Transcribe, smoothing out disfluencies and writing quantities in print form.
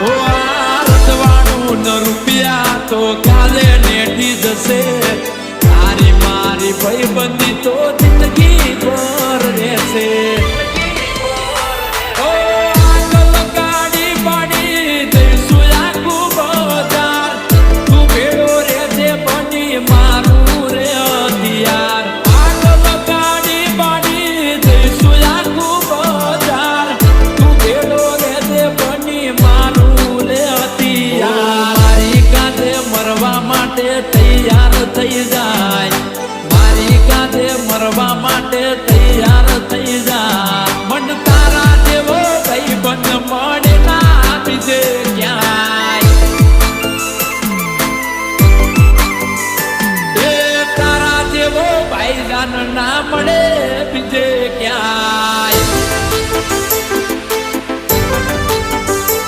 ઓ આ રજવાડું ન રૂપિયા તો કાલે નેઠી જશે તારી મારી ભાઈબંધી તો જિંદગી ભર રહેશે તૈયાર થઈ જા